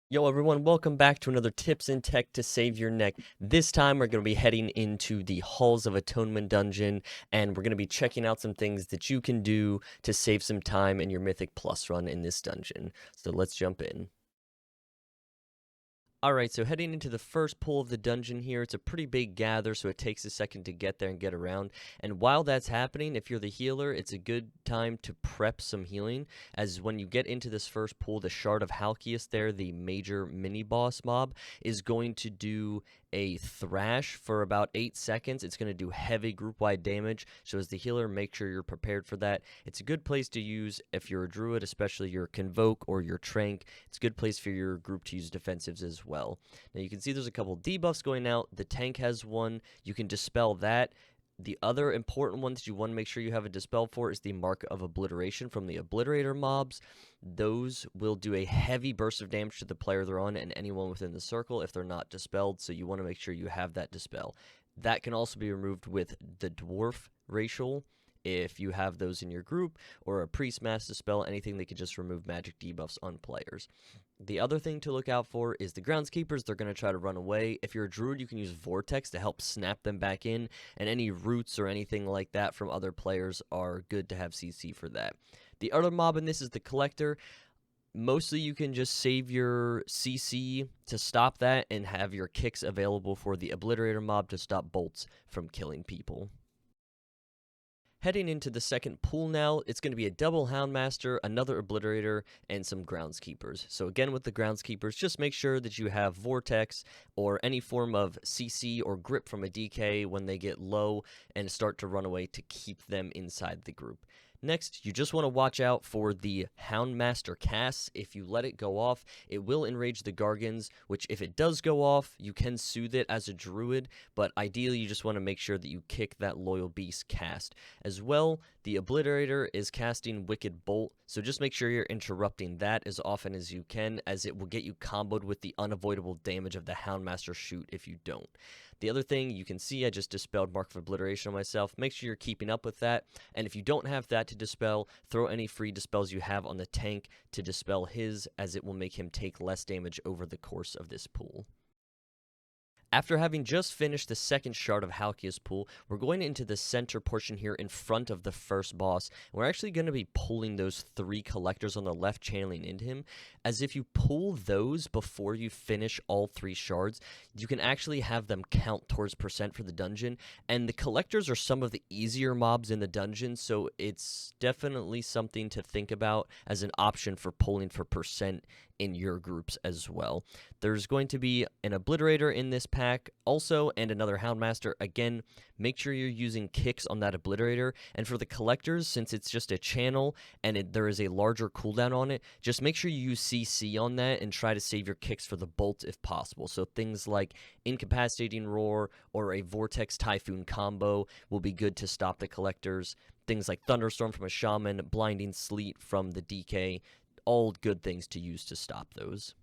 Yo everyone, welcome back to another Tips and Tech to Save Your Neck. This time we're going to be heading into the Halls of Atonement dungeon, and we're going to be checking out some things that you can do to save some time in your Mythic Plus run in this dungeon. So let's jump in. Alright, so heading into the first pull of the dungeon here, it's a pretty big gather, so it takes a second to get there and get around. And while that's happening, if you're the healer, it's a good time to prep some healing, as when you get into this first pull, the Shard of Halkias there, the major mini-boss mob, is going to do a thrash for about 8 seconds. It's going to do heavy group-wide damage, so as the healer, make sure you're prepared for that. It's a good place to use if you're a druid, especially your Convoke or your Trank. It's a good place for your group to use defensives as well. Now you can see there's a couple debuffs going out. The tank has one. You can dispel that. The other important one that you want to make sure you have a dispel for is the Mark of Obliteration from the Obliterator mobs. Those will do a heavy burst of damage to the player they're on and anyone within the circle if they're not dispelled, so you want to make sure you have that dispel. That can also be removed with the Dwarf Racial if you have those in your group, or a Priest Mass Dispel, anything that could just remove magic debuffs on players. The other thing to look out for is the groundskeepers. They're going to try to run away. If you're a druid, you can use Vortex to help snap them back in, and any roots or anything like that from other players are good to have CC for that. The other mob in this is the Collector. Mostly you can just save your CC to stop that and have your kicks available for the Obliterator mob to stop bolts from killing people. Heading into the second pool now, it's going to be a double Houndmaster, another Obliterator, and some Groundskeepers. So again, with the Groundskeepers, just make sure that you have Vortex or any form of CC or grip from a DK when they get low and start to run away to keep them inside the group. Next, you just want to watch out for the Houndmaster cast. If you let it go off, it will enrage the Gargans, which if it does go off, you can soothe it as a druid, but ideally you just want to make sure that you kick that Loyal Beast cast. As well, the Obliterator is casting Wicked Bolt, so just make sure you're interrupting that as often as you can, as it will get you comboed with the unavoidable damage of the Houndmaster shoot if you don't. The other thing you can see, I just dispelled Mark of Obliteration on myself. Make sure you're keeping up with that. And if you don't have that to dispel, throw any free dispels you have on the tank to dispel his, as it will make him take less damage over the course of this pool. After having just finished the second shard of Halkias pool, we're going into the center portion here in front of the first boss. We're actually going to be pulling those 3 collectors on the left, channeling into him, as if you pull those before you finish all 3 shards, you can actually have them count towards percent for the dungeon, and the collectors are some of the easier mobs in the dungeon, so it's definitely something to think about as an option for pulling for percent in your groups as well. There's going to be an Obliterator in this pack also, and another Houndmaster. Again, make sure you're using kicks on that Obliterator, and for the collectors, since it's just a channel and there is a larger cooldown on it, just make sure you use CC on that and try to save your kicks for the bolt if possible. So things like Incapacitating Roar or a Vortex Typhoon combo will be good to stop the collectors. Things like Thunderstorm from a Shaman, Blinding Sleet from the DK, all good things to use to stop those.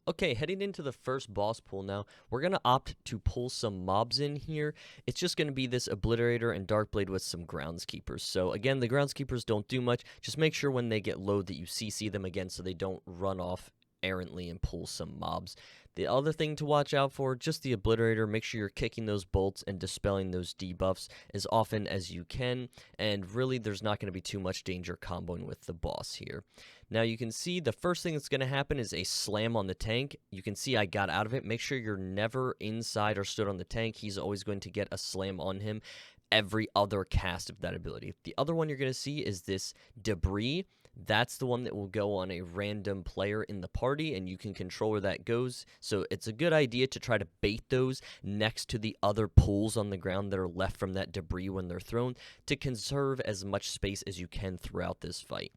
Okay, heading into the first boss pool now, we're going to opt to pull some mobs in here. It's just going to be this Obliterator and Darkblade with some Groundskeepers. So again, the Groundskeepers don't do much. Just make sure when they get low that you CC them again so they don't run off errantly and pull some mobs. The other thing to watch out for, just the Obliterator. Make sure you're kicking those bolts and dispelling those debuffs as often as you can, and really there's not going to be too much danger comboing with the boss here. Now you can see the first thing that's going to happen is a slam on the tank. You can see I got out of it. Make sure you're never inside or stood on the tank. He's always going to get a slam on him every other cast of that ability. The other one you're going to see is this Debris. That's the one that will go on a random player in the party, and you can control where that goes. So it's a good idea to try to bait those next to the other pools on the ground that are left from that debris when they're thrown to conserve as much space as you can throughout this fight.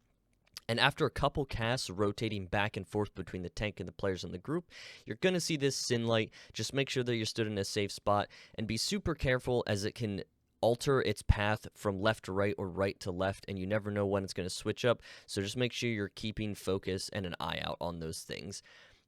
And after a couple casts rotating back and forth between the tank and the players in the group, you're going to see this Sinlight. Just make sure that you're stood in a safe spot and be super careful, as it can alter its path from left to right or right to left, and you never know when it's going to switch up. So just make sure you're keeping focus and an eye out on those things.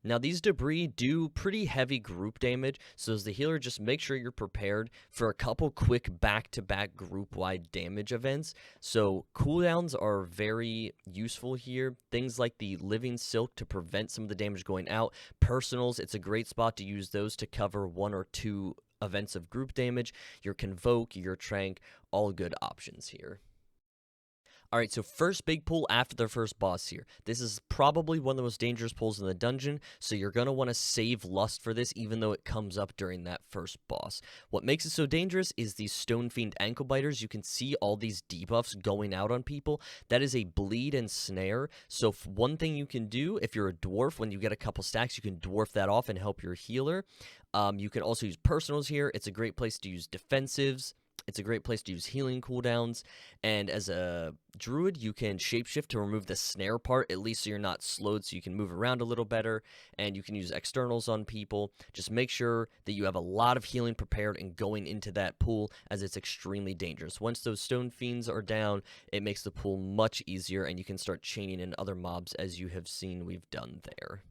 Now, these debris do pretty heavy group damage, so as the healer, just make sure you're prepared for a couple quick back-to-back group-wide damage events. So cooldowns are very useful here. Things like the Living Silk to prevent some of the damage going out. Personals, it's a great spot to use those to cover 1 or 2 events of group damage. Your Convoke, your Trank, all good options here. Alright, so first big pull after the first boss here. This is probably one of the most dangerous pulls in the dungeon, so you're going to want to save Lust for this, even though it comes up during that first boss. What makes it so dangerous is these Stone Fiend Anklebiters. You can see all these debuffs going out on people. That is a bleed and snare, so one thing you can do, if you're a dwarf, when you get a couple stacks, you can dwarf that off and help your healer. You can also use personals here. It's a great place to use defensives. It's a great place to use healing cooldowns, and as a druid, you can shapeshift to remove the snare part, at least so you're not slowed, so you can move around a little better, and you can use externals on people. Just make sure that you have a lot of healing prepared and going into that pool, as it's extremely dangerous. Once those Stone Fiends are down, it makes the pool much easier, and you can start chaining in other mobs, as you have seen we've done there.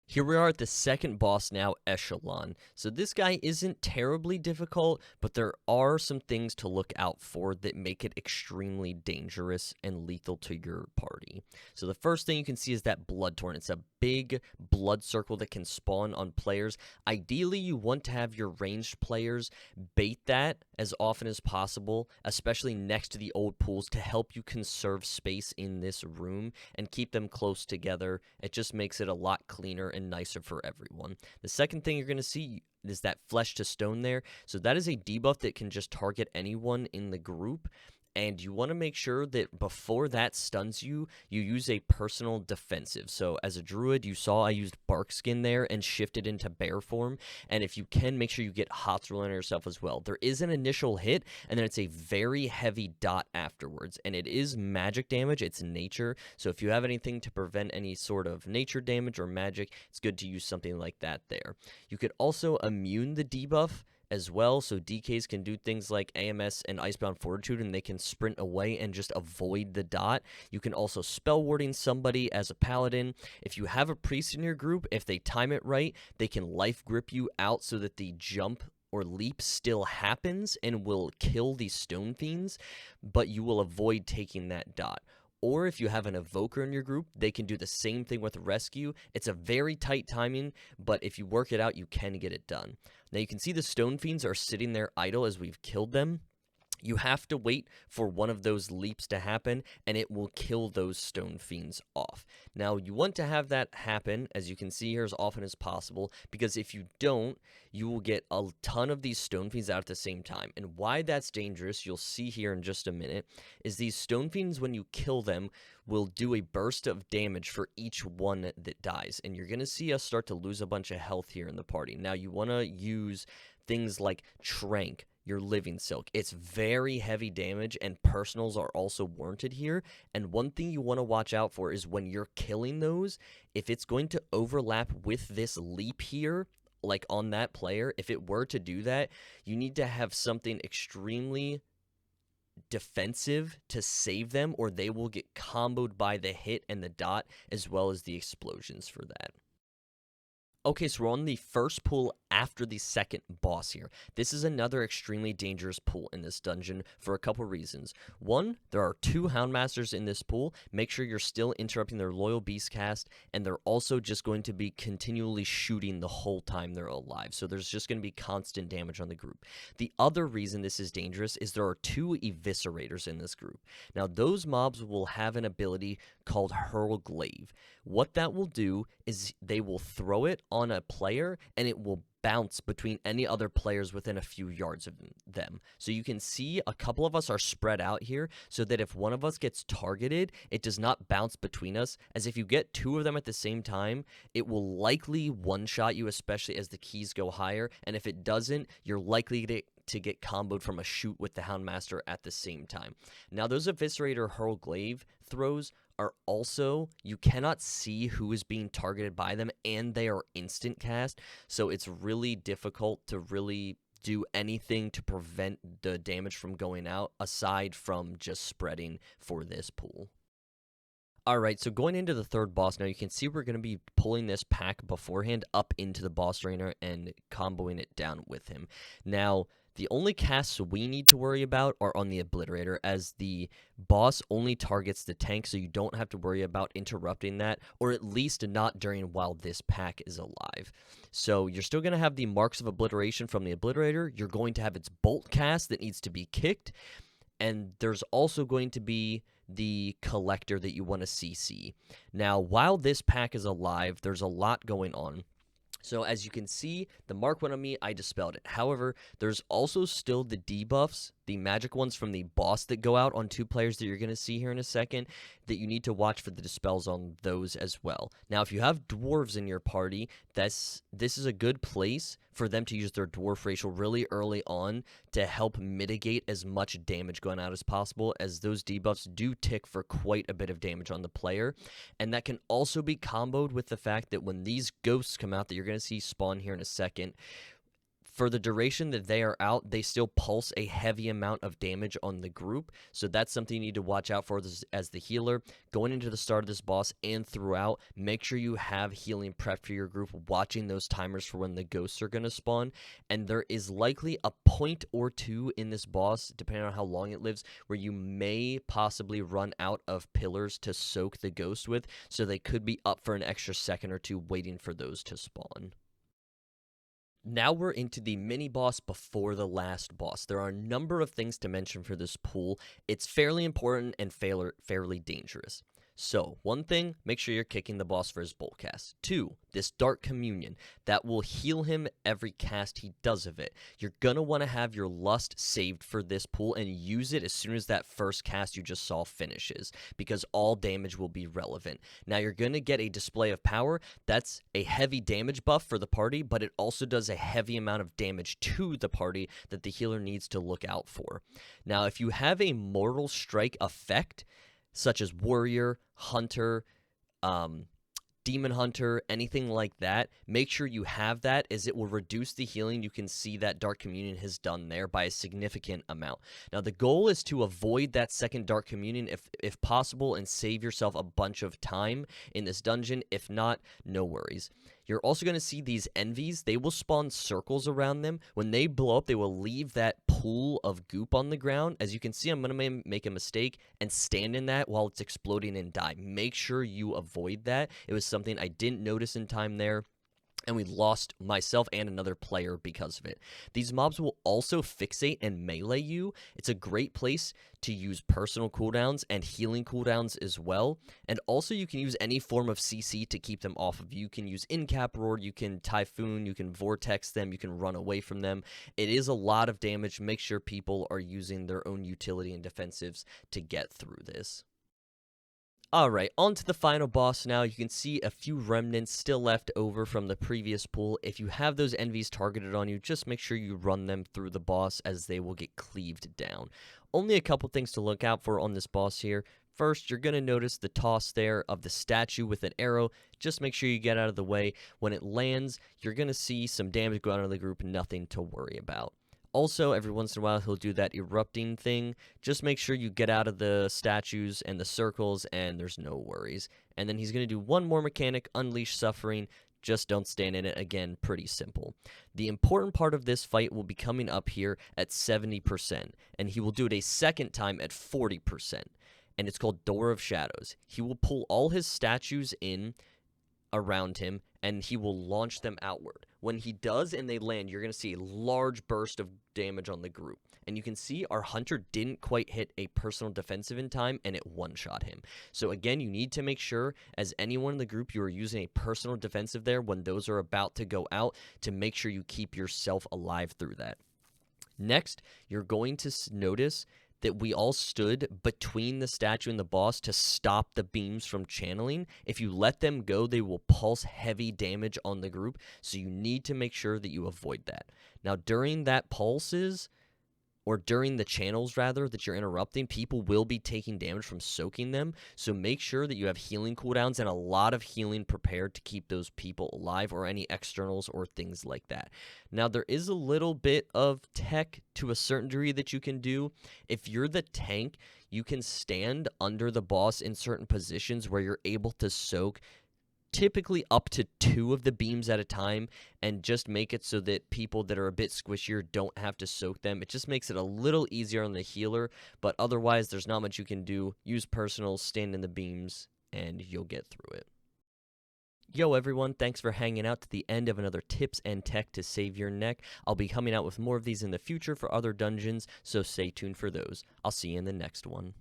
Here we are at the second boss now, Echelon. So this guy isn't terribly difficult, but there are some things to look out for that make it extremely dangerous and lethal to your party. So the first thing you can see is that Blood Torrent. It's a big blood circle that can spawn on players. Ideally, you want to have your ranged players bait that as often as possible, especially next to the old pools, to help you conserve space in this room and keep them close together. It just makes it a lot cleaner and nicer for everyone. The second thing you're going to see is that Flesh to Stone there. So that is a debuff that can just target anyone in the group. And you want to make sure that before that stuns you, you use a personal defensive. So as a druid, you saw I used Bark Skin there and shifted into bear form. And if you can, make sure you get Hot Roll on yourself as well. There is an initial hit, and then it's a very heavy dot afterwards. And it is magic damage. It's nature. So if you have anything to prevent any sort of nature damage or magic, it's good to use something like that there. You could also immune the debuff as well, so DKs can do things like AMS and Icebound Fortitude, and they can sprint away and just avoid the dot. You can also spell warding somebody as a paladin. If you have a priest in your group, if they time it right, they can life grip you out so that the jump or leap still happens and will kill these Stone Fiends, but you will avoid taking that dot. Or if you have an evoker in your group, they can do the same thing with rescue. It's a very tight timing, but if you work it out, you can get it done. Now you can see the Stone Fiends are sitting there idle as we've killed them. You have to wait for one of those leaps to happen, and it will kill those Stone Fiends off. Now, you want to have that happen, as you can see here, as often as possible, because if you don't, you will get a ton of these Stone Fiends out at the same time. And why that's dangerous, you'll see here in just a minute, is these Stone Fiends, when you kill them, will do a burst of damage for each one that dies. And you're going to see us start to lose a bunch of health here in the party. Now, you want to use things like Trank, your Living Silk. It's very heavy damage, and personals are also warranted here. And one thing you want to watch out for is when you're killing those, if it's going to overlap with this leap here, like on that player, if it were to do that, you need to have something extremely defensive to save them, or they will get comboed by the hit and the dot, as well as the explosions for that. Okay, so we're on the first pool after the second boss here. This is another extremely dangerous pool in this dungeon for a couple reasons. One, there are 2 Houndmasters in this pool. Make sure you're still interrupting their Loyal Beast cast, and they're also just going to be continually shooting the whole time they're alive. So there's just going to be constant damage on the group. The other reason this is dangerous is there are 2 Eviscerators in this group. Now, those mobs will have an ability called Hurl Glaive. What that will do is they will throw it on a player, and it will bounce between any other players within a few yards of them. So you can see a couple of us are spread out here, so that if one of us gets targeted, it does not bounce between us, as if you get 2 of them at the same time, it will likely one-shot you, especially as the keys go higher, and if it doesn't, you're likely to get comboed from a shoot with the Houndmaster at the same time. Now, those Eviscerator Hurl Glaive throws are also, you cannot see who is being targeted by them, and they are instant cast, so it's really difficult to really do anything to prevent the damage from going out, aside from just spreading for this pool. Alright, so going into the third boss now, you can see we're going to be pulling this pack beforehand up into the boss arena and comboing it down with him. Now, the only casts we need to worry about are on the Obliterator, as the boss only targets the tank, so you don't have to worry about interrupting that, or at least not during while this pack is alive. So you're still going to have the marks of obliteration from the Obliterator, you're going to have its bolt cast that needs to be kicked, and there's also going to be the collector that you want to CC. Now, while this pack is alive, there's a lot going on. So as you can see, the mark went on me, I dispelled it. However, there's also still the debuffs, the magic ones from the boss that go out on 2 players that you're going to see here in a second, that you need to watch for the dispels on those as well. Now, if you have dwarves in your party, this is a good place for them to use their dwarf racial really early on to help mitigate as much damage going out as possible, as those debuffs do tick for quite a bit of damage on the player. And that can also be comboed with the fact that when these ghosts come out that you're going to see spawn here in a second, for the duration that they are out, they still pulse a heavy amount of damage on the group, so that's something you need to watch out for as the healer. Going into the start of this boss and throughout, make sure you have healing prep for your group, watching those timers for when the ghosts are going to spawn, and there is likely a point or two in this boss, depending on how long it lives, where you may possibly run out of pillars to soak the ghost with, so they could be up for an extra second or two waiting for those to spawn. Now we're into the mini-boss before the last boss. There are a number of things to mention for this pool. It's fairly important and fairly dangerous. So, 1 thing, make sure you're kicking the boss for his bolt cast. 2, this Dark Communion. That will heal him every cast he does of it. You're going to want to have your Lust saved for this pool and use it as soon as that first cast you just saw finishes, because all damage will be relevant. Now, you're going to get a Display of Power. That's a heavy damage buff for the party, but it also does a heavy amount of damage to the party that the healer needs to look out for. Now, if you have a Mortal Strike effect, such as Warrior, Hunter, Demon Hunter, anything like that, make sure you have that, as it will reduce the healing you can see that Dark Communion has done there by a significant amount. Now, the goal is to avoid that second Dark Communion if possible, and save yourself a bunch of time in this dungeon. If not, no worries. You're also going to see these envies. They will spawn circles around them. When they blow up, they will leave that pool of goop on the ground. As you can see, I'm going to make a mistake and stand in that while it's exploding and die. Make sure you avoid that. It was something I didn't notice in time there, and we lost myself and another player because of it. These mobs will also fixate and melee you. It's a great place to use personal cooldowns and healing cooldowns as well. And also you can use any form of CC to keep them off of you. You can use Incap Roar, you can Typhoon, you can Vortex them, you can run away from them. It is a lot of damage. Make sure people are using their own utility and defensives to get through this. Alright, on to the final boss now. You can see a few remnants still left over from the previous pool. If you have those envies targeted on you, just make sure you run them through the boss, as they will get cleaved down. Only a couple things to look out for on this boss here. First, you're going to notice the toss there of the statue with an arrow. Just make sure you get out of the way. When it lands, you're going to see some damage go out of the group, nothing to worry about. Also, every once in a while, he'll do that erupting thing. Just make sure you get out of the statues and the circles, and there's no worries. And then he's going to do one more mechanic, Unleash Suffering. Just don't stand in it. Again, pretty simple. The important part of this fight will be coming up here at 70%, and he will do it a second time at 40%. And it's called Door of Shadows. He will pull all his statues in around him, and he will launch them outward. When he does and they land, you're going to see a large burst of damage on the group. And you can see our hunter didn't quite hit a personal defensive in time, and it one-shot him. So again, you need to make sure, as anyone in the group, you are using a personal defensive there when those are about to go out, to make sure you keep yourself alive through that. Next, you're going to notice that we all stood between the statue and the boss to stop the beams from channeling. If you let them go, they will pulse heavy damage on the group, so you need to make sure that you avoid that. Now, during that pulses, or during the channels rather that you're interrupting, people will be taking damage from soaking them. So make sure that you have healing cooldowns and a lot of healing prepared to keep those people alive, or any externals or things like that. Now, there is a little bit of tech to a certain degree that you can do. If you're the tank, you can stand under the boss in certain positions where you're able to soak typically up to 2 of the beams at a time, and just make it so that people that are a bit squishier don't have to soak them. It just makes it a little easier on the healer, but otherwise there's not much you can do. Use personals, stand in the beams, and you'll get through it. Yo everyone, thanks for hanging out to the end of another tips and tech to save your neck. I'll be coming out with more of these in the future for other dungeons, so stay tuned for those. I'll see you in the next one.